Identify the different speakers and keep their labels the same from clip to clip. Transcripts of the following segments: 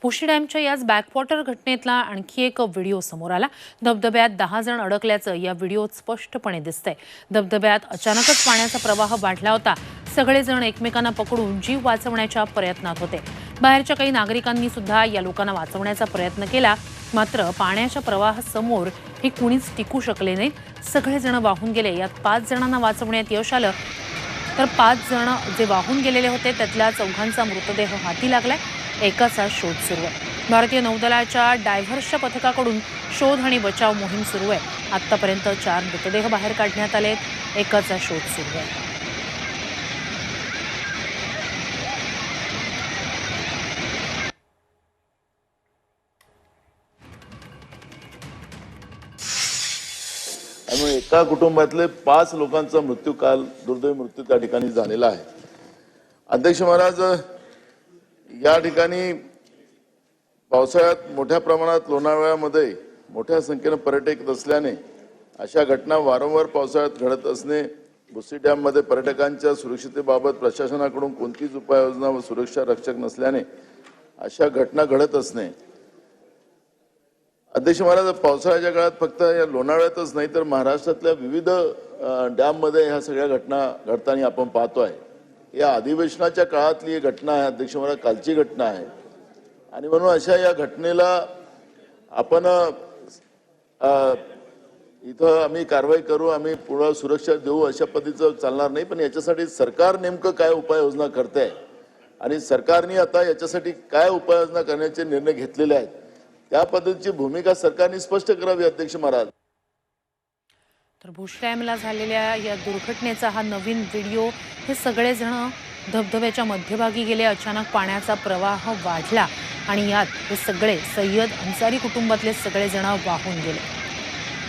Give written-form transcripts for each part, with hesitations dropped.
Speaker 1: भुशी डॅमच्या याच बॅकवॉटर घटनेतला आणखी एक व्हिडिओ समोर आला। धबधब्यात 10 जण अडकल्याचं या व्हिडिओत स्पष्टपणे दिसतंय। धबधब्यात अचानकच पाण्याचा प्रवाह वाढला होता। सगळेजण एकमेकांना पकडून जीव वाचवण्याच्या प्रयत्नात होते। बाहेरच्या काही नागरिकांनी सुद्धा या लोकांना वाचवण्याचा प्रयत्न केला, मात्र पाण्याच्या प्रवाहासमोर हे कुणीच टिकू शकले नाही। सगळेजण वाहून गेले। यात 5 जणांना वाचवण्यात यश आलं, तर 5 जण जे वाहून गेलेले होते त्यातल्या 4घांचा मृतदेह हाती लागलाय। एकाचा शोध सुरू आहे। भारतीय नौदलाच्या डायव्हर्सच्या पथकाकडून शोध आणि बचाव मोहीम सुरू आहे। आतापर्यंत 4 मृतदेह बाहेर काढण्यात आलेत, एकाचा शोध सुरू आहे।
Speaker 2: त्यामुळे एका कुटुंबातले 5 लोकांचा मृत्यू काल दुर्दैवी मृत्यू त्या ठिकाणी झालेला आहे। अध्यक्ष महाराज, या ठिकाणी पावसाळ्यात मोठ्या प्रमाणात लोणावळ्यामध्ये मोठ्या संख्येने पर्यटक येत असल्याने अशा घटना वारंवार पावसाळ्यात घडत असणे, भुशी डॅममध्ये पर्यटकांच्या सुरक्षिततेबाबत प्रशासनाकडून कोणतीच उपाययोजना व सुरक्षा रक्षक नसल्याने अशा घटना घडत असणे। अध्यक्ष महाराज, पावसाळ्याच्या काळात फक्त या लोणावळ्यातच नाही तर महाराष्ट्रातल्या विविध डॅममध्ये ह्या सगळ्या घटना घडताना आपण पाहतोय। या अधिवेशनाच्या काळातली घटना आहे अध्यक्ष महाराज, कालची घटना आहे आणि म्हणून अशा या घटनेला आपण इथं आम्ही कारवाई करू, आम्ही पुढे सुरक्षा देऊ अशा पद्धतीचं चालणार नाही। पण याच्यासाठी सरकार नेमकं काय उपाययोजना करते आणि सरकारने आता याच्यासाठी काय उपाययोजना करण्याचे निर्णय घेतलेले आहेत, त्या पद्धतीची भूमिका सरकारने स्पष्ट करावी अध्यक्ष महाराज।
Speaker 1: तर भुशी डॅमला झालेल्या या दुर्घटनेचा हा नवीन व्हिडिओ। हे सगळेजण धबधब्याच्या मध्यभागी गेले। अचानक पाण्याचा प्रवाह वाढला आणि यात हे सगळे सय्यद अन्सारी कुटुंबातले सगळेजण वाहून गेले।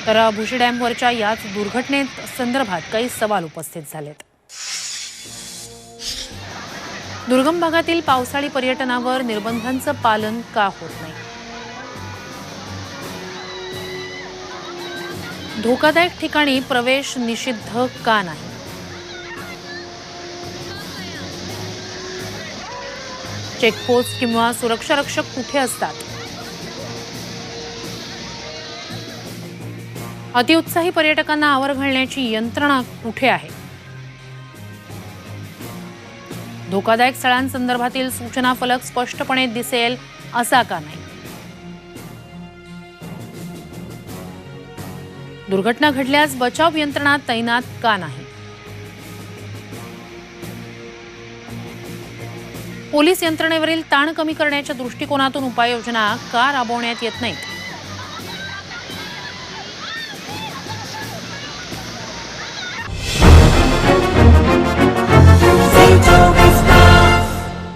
Speaker 1: तर भुशी डॅमवरच्या याच दुर्घटनेत संदर्भात काही सवाल उपस्थित झालेत। दुर्गम भागातील पावसाळी पर्यटनावर निर्बंधांचं पालन का होत नाही? धोकादायक ठिकाणी प्रवेश निषिद्ध का नाही? चेकपोस्ट किंवा सुरक्षा रक्षक कुठे असतात? अतिउत्साही पर्यटकांना आवर घालण्याची यंत्रणा कुठे आहे? धोकादायक स्थळांसंदर्भातील सूचना फलक स्पष्टपणे दिसेल असा का नाही? दुर्घटना घडल्यास बचाव यंत्रणा तैनात का नाही? पोलीस यंत्रणेवरील ताण कमी करण्याच्या दृष्टिकोनातून उपाययोजना का राबवण्यात येत नाहीत?